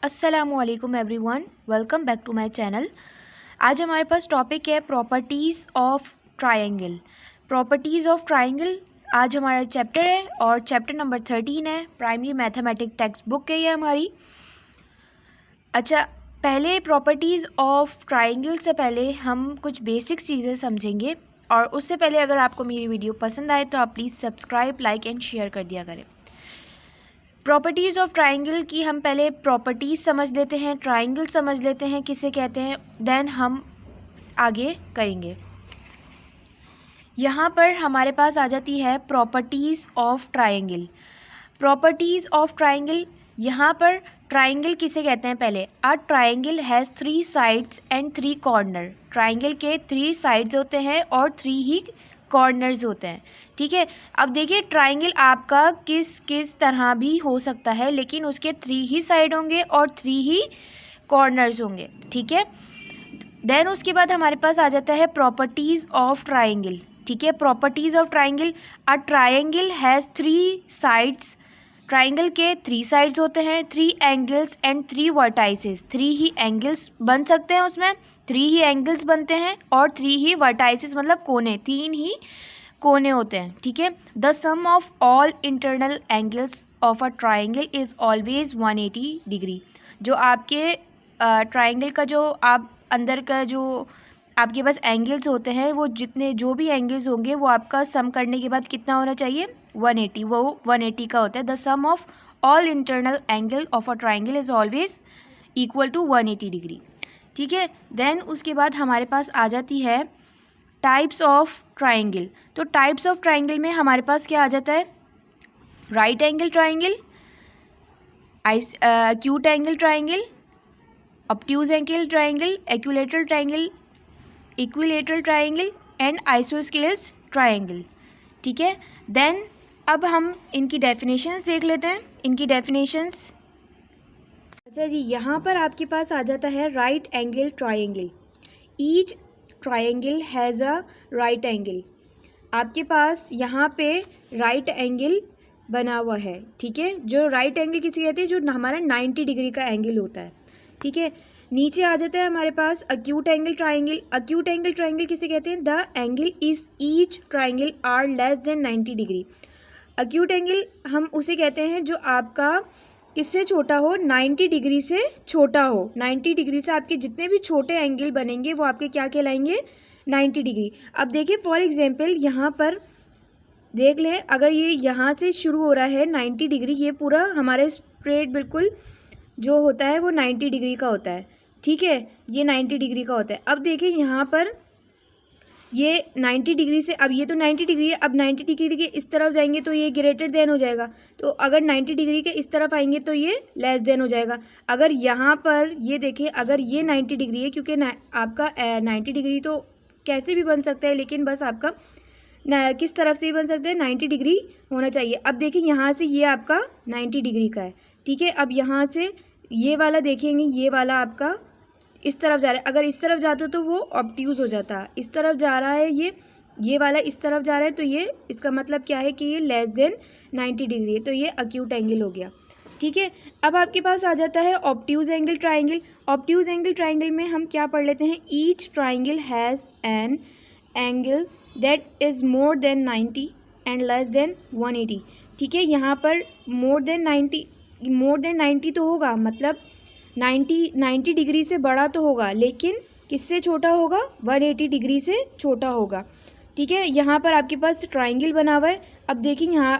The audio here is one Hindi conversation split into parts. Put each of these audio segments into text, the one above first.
अस्सलामुअलैकुम everyone, welcome back to my channel. आज हमारे पास टॉपिक है properties of triangle. Properties of triangle आज हमारा चैप्टर है और चैप्टर नंबर 13 है। प्राइमरी मैथमेटिक्स टेक्स्ट बुक है ये हमारी। अच्छा, पहले प्रॉपर्टीज़ ऑफ ट्रायंगल से पहले हम कुछ बेसिक चीज़ें समझेंगे, और उससे पहले अगर आपको मेरी वीडियो पसंद आए तो आप please subscribe, like and share कर दिया करें। प्रॉपर्टीज़ ऑफ ट्राइंगल की हम पहले प्रॉपर्टीज़ समझ लेते हैं, ट्राइंगल समझ लेते हैं किसे कहते हैं, देन हम आगे करेंगे। यहाँ पर हमारे पास आ जाती है properties of triangle. Properties of triangle, यहाँ पर ट्राइंगल किसे कहते हैं पहले। अ triangle has 3 sides and 3 corner. Triangle के 3 साइड्स होते हैं और 3 ही कॉर्नर्स होते हैं। ठीक है, अब देखिए ट्राइंगल आपका किस किस तरह भी हो सकता है, लेकिन उसके 3 ही साइड होंगे और 3 ही कॉर्नर्स होंगे। ठीक है, देन उसके बाद हमारे पास आ जाता है प्रॉपर्टीज़ ऑफ ट्राइंगल। ठीक है, properties of triangle, a triangle has 3 sides. Triangle के 3 साइड्स होते हैं, 3 angles and 3 vertices. 3 he angles बन सकते हैं उसमें, 3 ही एंगल्स बनते हैं और 3 ही वर्टाइसेस मतलब कोने, 3 ही कोने होते हैं। ठीक है, the sum of all internal angles of a triangle is always 180 degree. जो आपके ट्राइंगल का जो आप अंदर का जो आपके पास एंगल्स होते हैं, वो जितने जो भी एंगल्स होंगे वो आपका सम करने के बाद कितना होना चाहिए, 180। वो 180 का होता है। The sum of all internal angle of a triangle is always equal to 180 degree. ठीक है, देन उसके बाद हमारे पास आ जाती है टाइप्स ऑफ ट्राइंगल। तो टाइप्स ऑफ ट्राइंगल में हमारे पास क्या आ जाता है, right angle triangle, acute angle triangle, obtuse angle triangle, equilateral triangle and isosceles triangle. ठीक है, देन अब हम इनकी डेफिनेशंस देख लेते हैं। इनकी डेफिनेशंस, अच्छा जी, यहाँ पर आपके पास आ जाता है right angle triangle. Each triangle has a right angle. आपके पास यहाँ पे राइट एंगल बना हुआ है। ठीक है, जो राइट एंगल किसे कहते हैं, जो हमारा 90 डिग्री का एंगल होता है। ठीक है, नीचे आ जाता है हमारे पास acute angle triangle. Acute angle triangle किसे कहते हैं, the angle is each triangle are less than 90 degree. Acute angle हम उसे कहते हैं जो आपका किससे छोटा हो, 90 डिग्री से छोटा हो। 90 डिग्री से आपके जितने भी छोटे एंगल बनेंगे वो आपके क्या कहलाएंगे, 90 डिग्री। अब देखिए फॉर एग्जांपल यहाँ पर देख लें, अगर ये यहाँ से शुरू हो रहा है 90 डिग्री, ये पूरा हमारे स्ट्रेट बिल्कुल जो होता है वो 90 डिग्री का होता है। ठीक है, ये 90 डिग्री का होता है। अब देखिए यहाँ पर ये 90 डिग्री से, अब ये तो 90 डिग्री है, अब 90 डिग्री के इस तरफ जाएंगे तो ये ग्रेटर देन हो जाएगा। तो अगर 90 डिग्री के इस तरफ आएंगे तो ये लेस देन हो जाएगा। अगर यहाँ पर ये देखें, अगर ये 90 डिग्री है, क्योंकि आपका 90 डिग्री तो कैसे भी बन सकता है, लेकिन बस आपका किस तरफ से भी बन सकता है, 90 डिग्री होना चाहिए। अब देखिए यहाँ से ये आपका 90 डिग्री का है। ठीक है, अब यहाँ से ये वाला देखेंगे, ये वाला आपका इस तरफ जा रहा है। अगर इस तरफ जाता तो वो ऑब्ट्यूज हो जाता। इस तरफ जा रहा है ये वाला इस तरफ जा रहा है, तो ये इसका मतलब क्या है कि ये लेस देन 90 डिग्री है, तो ये अक्यूट एंगल हो गया। ठीक है, अब आपके पास आ जाता है obtuse angle triangle. Obtuse angle triangle में हम क्या पढ़ लेते हैं, each triangle has an angle that is more than 90 and less than 180। ठीक है, यहाँ पर मोर देन 90 तो होगा, मतलब 90 डिग्री से बड़ा तो होगा, लेकिन किससे छोटा होगा, 180 डिग्री से छोटा होगा। ठीक है, यहाँ पर आपके पास ट्राइंगल बना हुआ है। अब देखिए यहाँ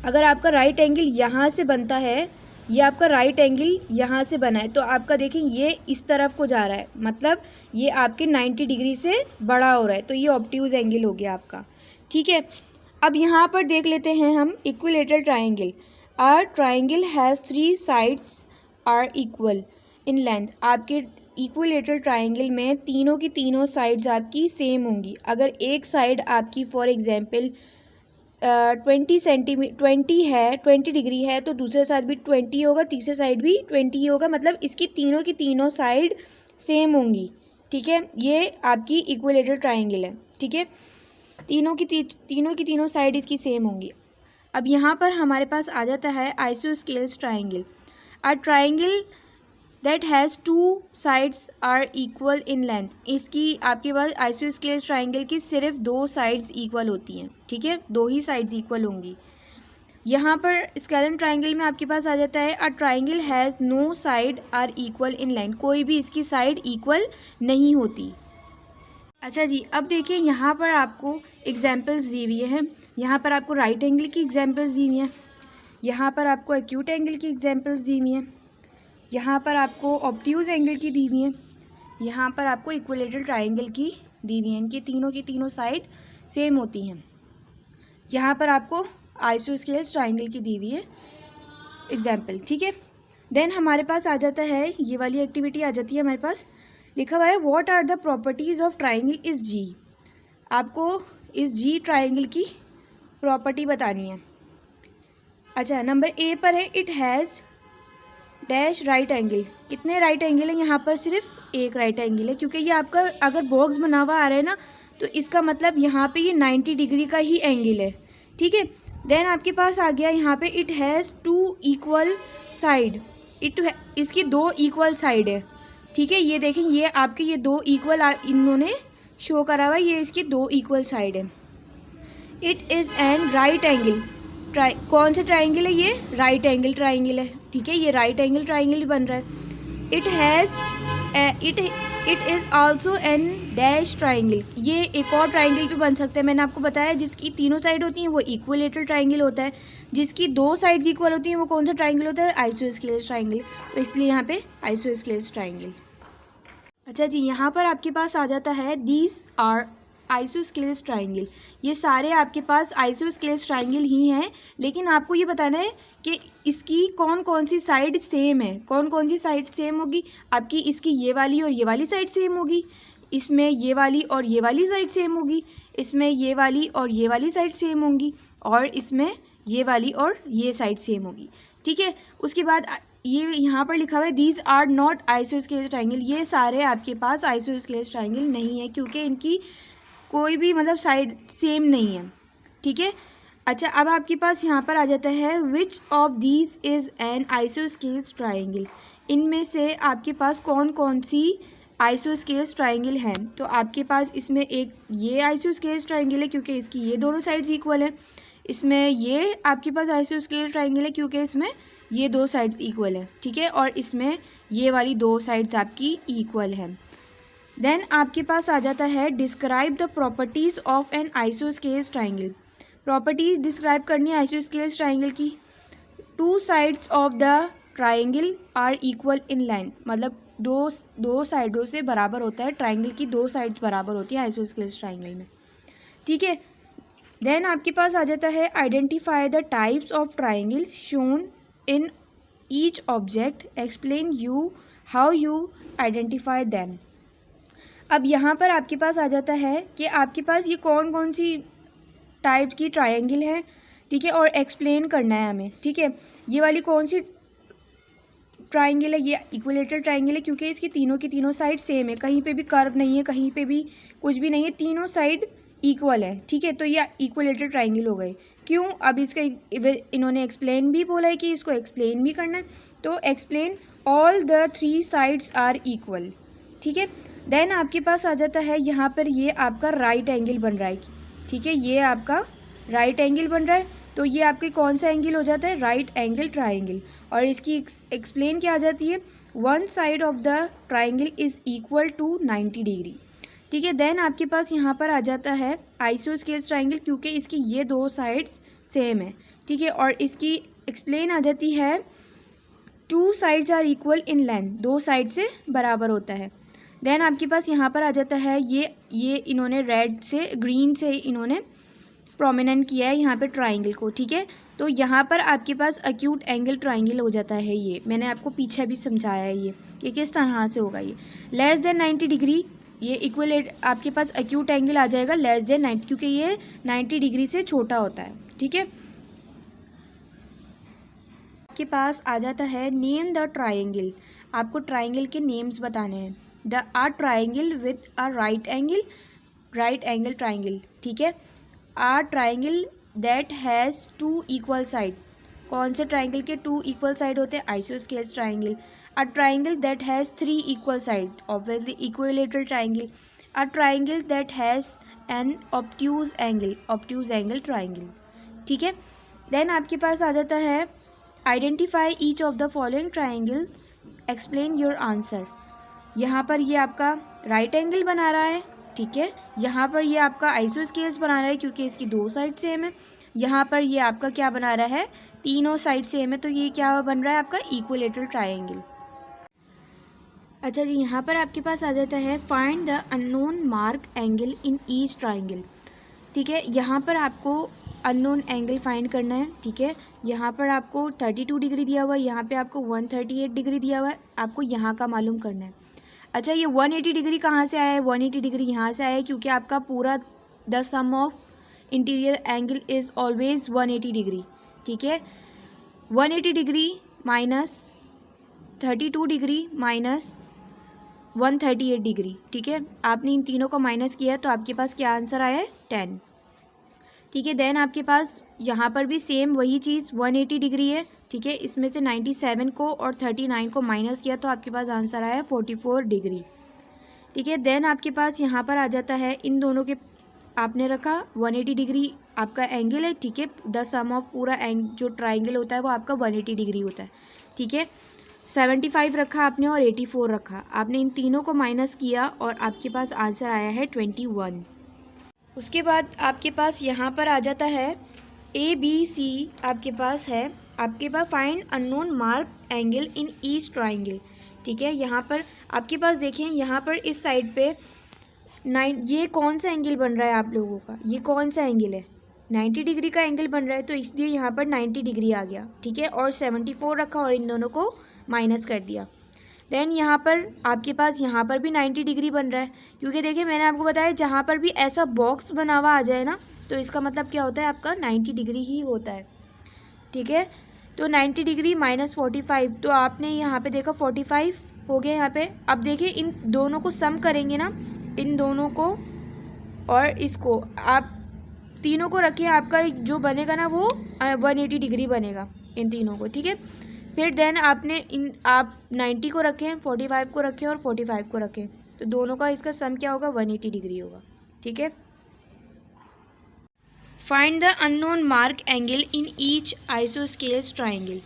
अगर आपका राइट एंगल यहाँ से बनता है, ये आपका राइट एंगल यहाँ से बना है, तो आपका देखें ये इस तरफ को जा रहा है, मतलब ये आपके 90 डिग्री से बड़ा हो रहा है, तो ये ऑब्ट्यूज एंगल हो गया आपका। ठीक है, अब यहाँ पर देख लेते हैं हम equilateral triangle. Are triangle has 3 sides are equal in length. आपके इक्विलेटरल ट्राइंगल में तीनों की तीनों साइड्स आपकी सेम होंगी। अगर एक साइड आपकी फॉर एग्जांपल 20 डिग्री है, तो दूसरे साइड भी 20 होगा, तीसरे साइड भी 20 ही होगा, मतलब इसकी तीनों की तीनों साइड सेम होंगी। ठीक है, ये आपकी इक्विलेटरल ट्राइंगल है। ठीक है, तीनों की तीनों साइड इसकी सेम होंगी। अब यहाँ पर हमारे पास आ जाता है isosceles triangle. A triangle that has 2 sides are equal in length. इसकी आपके पास आइसोस्केलेस ट्राइंगल की सिर्फ 2 साइड्स इक्वल होती हैं, ठीक है, 2 ही साइड्स इक्वल होंगी। यहाँ पर स्केलेटन ट्राइंगल में आपके पास आ जाता है a triangle has no side are equal in length, कोई भी इसकी साइड इक्वल नहीं होती। अच्छा जी, अब देखिए यहाँ पर आपको एग्जांपल्स दी हुई हैं। यहाँ पर आपको राइट एंगल की एग्जांपल्स दी हुई हैं, यहाँ पर आपको एक्यूट एंगल की एग्जांपल्स दी हुई हैं, यहाँ पर आपको ऑब्ट्यूज एंगल की दी हुई हैं, यहाँ पर आपको इक्विलेटरल ट्राइंगल की दी हुई हैं। इनकी तीनों की तीनों साइड सेम होती हैं। यहाँ पर आपको आइसोस्केलेस ट्राइंगल की दी हुई है एग्जाम्पल, ठीक है। देन हमारे पास आ जाता है, ये वाली एक्टिविटी आ जाती है हमारे पास, लिखा हुआ है what are the properties of triangle is जी। आपको इस जी ट्राइंगल की प्रॉपर्टी बतानी है। अच्छा, नंबर ए पर है it has dash right angle. कितने राइट एंगल है यहाँ पर? सिर्फ एक राइट एंगल है, क्योंकि ये आपका अगर बॉक्स बना हुआ आ रहा है ना, तो इसका मतलब यहाँ पे ये 90 डिग्री का ही एंगल है, ठीक है। देन आपके पास आ गया यहाँ पे इट हैज़ 2 इक्वल साइड। इसकी 2 इक्वल साइड है, ठीक है। ये देखें, ये आपके ये 2 इक्वल इन्होंने शो करा हुआ है, ये इसकी 2 इक्वल साइड है। It is an right angle. कौन सा ट्राइंगल है? ये राइट एंगल ट्राइंगल है, ठीक है, ये राइट एंगल ट्राइंगल बन रहा है। It is also an dash triangle. ये एक और ट्राइंगल भी बन सकता है, मैंने आपको बताया, जिसकी तीनों साइड होती हैं वो इक्विलेटरल ट्राइंगल होता है। जिसकी 2 साइड्स इक्वल होती हैं वो कौन सा ट्राइंगल होता है? Isosceles triangle. तो इसलिए यहाँ पे आइसोस्केलेस ट्राइंगल। अच्छा जी, यहाँ पर आपके पास आ जाता है दीज आर आइसोस्केलेस ट्राइंगल। ये सारे आपके पास आइसोस्केलेस ट्राइंगल ही हैं, लेकिन आपको ये बताना है कि इसकी कौन कौन सी साइड सेम है। कौन कौन सी साइड सेम होगी? आपकी इसकी ये वाली और ये वाली साइड सेम होगी, इसमें ये वाली और ये वाली साइड सेम होगी, इसमें ये वाली और ये वाली साइड सेम होंगी, और इसमें ये वाली और ये साइड सेम होगी, ठीक है। उसके बाद ये यहाँ पर लिखा हुआ है these are not isosceles triangle. ये सारे आपके पास आइसोस्केलेस ट्राइंगल नहीं है, क्योंकि इनकी कोई भी मतलब साइड सेम नहीं है, ठीक है। अच्छा, अब आपके पास यहाँ पर आ जाता है which of these is an isosceles triangle. इनमें से आपके पास कौन कौन सी आइसोस्केलेस ट्राइंगल हैं? तो आपके पास इसमें एक ये आइसोस्केलेस ट्राइंगल है, क्योंकि इसकी ये दोनों साइड्स इक्वल है। इसमें ये आपके पास आइसोस्केलेस ट्राइंगल है, क्योंकि इसमें ये 2 साइड्स इक्वल है, ठीक है, और इसमें ये वाली 2 साइड्स आपकी इक्वल हैं। देन आपके पास आ जाता है describe the properties of an isosceles triangle. Properties describe करनी है आइसोस्केलेस ट्राइंगल की। 2 sides of the triangle are equal in length, मतलब दो साइडों से बराबर होता है, ट्राइंगल की 2 साइड्स बराबर होती है आइसोस्केलेस ट्राइंगल में, ठीक है। देन आपके पास आ जाता है identify the types of triangle shown in each object, explain you how you identify them. अब यहाँ पर आपके पास आ जाता है कि आपके पास ये कौन कौन सी टाइप की ट्रायंगल है, ठीक है, और एक्सप्लेन करना है हमें, ठीक है। ये वाली कौन सी ट्रायंगल है? ये इक्विलेटरल ट्रायंगल है, क्योंकि इसकी तीनों की तीनों साइड सेम है, कहीं पे भी कर्व नहीं है, कहीं पे भी कुछ भी नहीं है, तीनों साइड इक्वल है, ठीक है। तो ये इक्विलेटरल ट्रायंगल हो गए। क्यों? अब इसका इन्होंने एक्सप्लेन भी बोला है कि इसको एक्सप्लेन भी करना है, तो explain all the 3 sides are equal, ठीक है। देन आपके पास आ जाता है यहाँ पर ये आपका राइट एंगल बन रहा है, ठीक है, ये आपका राइट एंगल बन रहा है, तो ये आपके कौन सा एंगल हो जाता है? Right angle triangle. और इसकी एक्सप्लेन क्या आ जाती है? 1 side of the triangle is equal to 90 degree, ठीक है। देन आपके पास यहाँ पर आ जाता है आइसोस्केलेस ट्राइंगल, क्योंकि इसकी ये 2 साइड्स सेम है, ठीक है, और इसकी एक्सप्लेन आ जाती है 2 sides are equal in length, 2 side से बराबर होता है। देन आपके पास यहाँ पर आ जाता है ये इन्होंने रेड से ग्रीन से इन्होंने प्रोमिनेंट किया है यहाँ पे ट्राइंगल को, ठीक है। तो यहाँ पर आपके पास एक्यूट एंगल ट्राइंगल हो जाता है। ये मैंने आपको पीछे भी समझाया है ये किस तरह से होगा। ये लेस देन 90 डिग्री, ये इक्वलेट आपके पास एक्यूट एंगल आ जाएगा लेस देन 90, क्योंकि ये 90 डिग्री से छोटा होता है, ठीक है। आपके पास आ जाता है नेम द ट्राइंगल। आपको ट्राइंगल के नेम्स बताने हैं। The are triangle with a right angle triangle, ठीक है। Are triangle that has 2 equal side, कौन से ट्राइंगल के 2 इक्वल साइड होते हैं? Isosceles triangle. A triangle that has 3 equal side, obviously equilateral triangle. A triangle that has an obtuse angle triangle. ठीक है. देन आपके पास आ जाता है identify each of the following triangles, explain your answer. यहाँ पर ये आपका राइट एंगल बना रहा है. ठीक है. यहाँ पर ये आपका आइसोस्केल्स बना रहा है क्योंकि इसकी 2 साइड सेम है. यहाँ पर ये आपका क्या बना रहा है? तीनों साइड सेम है, तो ये क्या बन रहा है आपका? Equilateral triangle. अच्छा जी, यहाँ पर आपके पास आ जाता है find the unknown mark angle in each triangle. ठीक है. यहाँ पर आपको अननोन एंगल फाइंड करना है. ठीक है. यहाँ पर आपको 32 डिग्री दिया हुआ है, यहाँ पे आपको 138 डिग्री दिया हुआ है. आपको यहाँ का मालूम करना है. अच्छा, ये 180 डिग्री कहाँ से आया है? 180 डिग्री यहाँ से आया है क्योंकि आपका पूरा the sum of interior angle is always 180 degree. ठीक है. 180 degree minus 32 degree minus 138 degree. ठीक है. आपने इन तीनों को माइनस किया तो आपके पास क्या आंसर आया है? 10. ठीक है. देन आपके पास यहाँ पर भी सेम वही चीज़ 180 डिग्री है. ठीक है. इसमें से 97 को और 39 को माइनस किया तो आपके पास आंसर आया है 44 डिग्री. ठीक है. देन आपके पास यहाँ पर आ जाता है इन दोनों के आपने रखा 180 डिग्री आपका एंगल है. ठीक है. द सम ऑफ पूरा जो ट्राइंगल होता है वो आपका 180 डिग्री होता है. ठीक है. 75 रखा आपने और 84 रखा. आपने इन तीनों को माइनस किया और आपके पास आंसर आया है 21. उसके बाद आपके पास यहाँ पर आ जाता है ABC आपके पास है. आपके पास find unknown mark angle in each triangle. ठीक है. यहाँ पर आपके पास देखें, यहाँ पर इस साइड पे ये कौन सा एंगल बन रहा है आप लोगों का? ये कौन सा एंगल है? 90 डिग्री का एंगल बन रहा है, तो इसलिए यहाँ पर 90 डिग्री आ गया. ठीक है. और 74 रखा और इन दोनों को माइनस कर दिया. देन यहाँ पर आपके पास यहाँ पर भी 90 डिग्री बन रहा है क्योंकि देखिए मैंने आपको बताया जहाँ पर भी ऐसा बॉक्स बना हुआ आ जाए ना तो इसका मतलब क्या होता है? आपका 90 डिग्री ही होता है. ठीक है. तो 90 डिग्री माइनस 45, तो आपने यहाँ पे देखा 45 हो गया यहाँ पे. अब देखिए इन दोनों को सम करेंगे ना, इन दोनों को और इसको आप तीनों को रखिए, आपका जो बनेगा ना वो 180 डिग्री बनेगा इन तीनों को. ठीक है. फिर देन आपने आप 90 को रखें, 45 को रखें और 45 को रखें, तो दोनों का इसका सम क्या होगा? 180 डिग्री होगा. ठीक है. Find the unknown mark angle in each isosceles triangle.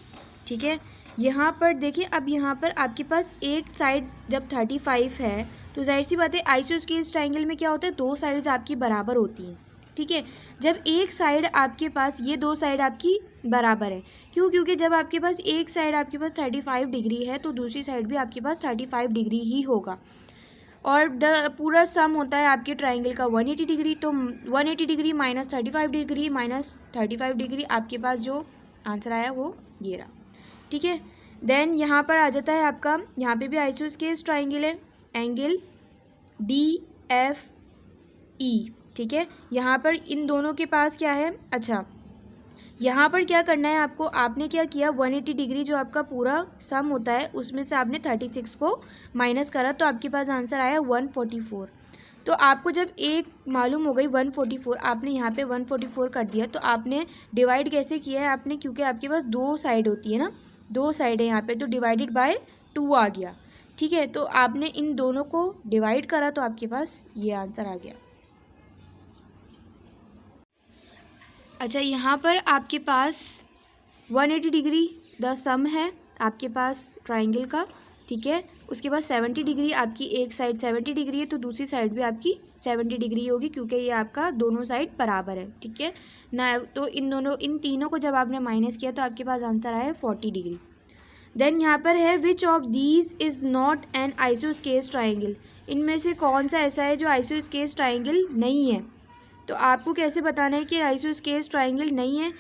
ठीक है. यहाँ पर देखिए, अब यहाँ पर आपके पास एक साइड जब 35 है तो जाहिर सी बात है आइसोस्केल्स ट्राइंगल में क्या होता है? 2 साइड्स आपकी बराबर होती हैं. ठीक है. जब एक साइड आपके पास, ये 2 साइड आपकी बराबर है. क्यों? क्योंकि जब आपके पास एक साइड आपके पास 35 डिग्री है तो दूसरी साइड भी आपके पास 35 डिग्री ही होगा. और पूरा सम होता है आपके ट्राइंगल का 180 डिग्री. तो 180 degree minus 35 degree minus 35 degree, आपके पास जो आंसर आया वो ये रहा. ठीक है. देन यहाँ पर आ जाता है आपका, यहाँ पे भी आइसोस्केल्स ट्राइंगल है, एंगल DFE. ठीक है. यहाँ पर इन दोनों के पास क्या है? अच्छा, यहाँ पर क्या करना है आपको? आपने क्या किया? 180 डिग्री जो आपका पूरा सम होता है उसमें से आपने 36 को माइनस करा तो आपके पास आंसर आया 144. तो आपको जब एक मालूम हो गई 144, आपने यहाँ पे 144 कर दिया, तो आपने डिवाइड कैसे किया है आपने? क्योंकि आपके पास 2 साइड होती है ना, 2 साइड है यहाँ पे, तो डिवाइडेड बाय 2 आ गया. ठीक है. तो आपने इन दोनों को डिवाइड करा तो आपके पास ये आंसर आ गया. अच्छा, यहाँ पर आपके पास 180 डिग्री द सम है आपके पास ट्राइंगल का. ठीक है. उसके बाद 70 डिग्री, आपकी एक साइड 70 डिग्री है तो दूसरी साइड भी आपकी 70 डिग्री होगी क्योंकि ये आपका दोनों साइड बराबर है. ठीक है ना. तो इन तीनों को जब आपने माइनस किया तो आपके पास आंसर आया 40 डिग्री. देन यहाँ पर है which of these is not an isosceles triangle. इनमें से कौन सा ऐसा है जो आइसोस्केल्स ट्राइंगल नहीं है? तो आपको कैसे बताना है कि आइसोस्केल्स ट्राइंगल नहीं है?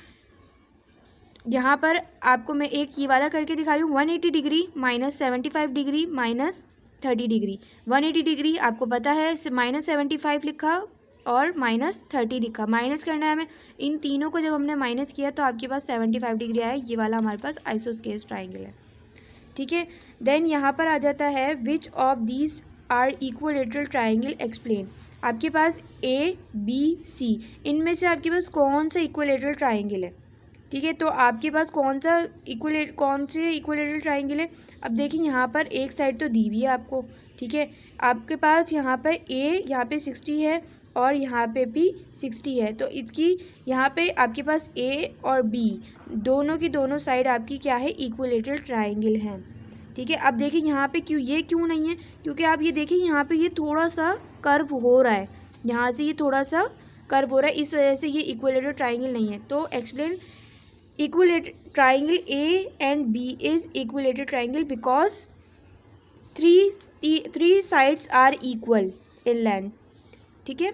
यहाँ पर आपको मैं एक ये वाला करके दिखा रही हूँ. 180 degree minus 75 degree minus 30 degree. 180 degree आपको पता है माइनस 75 लिखा और माइनस 30 लिखा, माइनस करना है हमें. इन तीनों को जब हमने माइनस किया तो आपके पास 75 डिग्री आया. ये वाला हमारे पास आइसोस्केल्स ट्राइंगल है. ठीक है. देन यहाँ पर आ जाता है which of these are equilateral triangle explain. आपके पास A B C, इनमें से आपके पास कौन सा इक्विलेटरल ट्राइंगल है? ठीक है। तो आपके पास कौन से इक्विलेटरल ट्राइंगल है? अब देखिए यहाँ पर एक साइड तो दी हुई है आपको, ठीक है। आपके पास यहाँ पर यहाँ पे 60 है और यहाँ पे भी 60 है, तो इसकी यहाँ पे आपके पास ए और बी दोनों की दोनों साइड आपकी क्या है? इक्विलेटरल ट्राइंगल है, ठीक है। अब देखिए यहाँ पे क्यों नहीं है? क्योंकि आप ये देखिए यहाँ पे ये थोड़ा सा कर्व हो रहा है, यहाँ से ये थोड़ा सा कर्व हो रहा है, इस वजह से ये इक्विलेटरल ट्राइंगल नहीं है। तो explain equilateral triangle A and B is equilateral triangle because three sides are equal in length, ठीक है।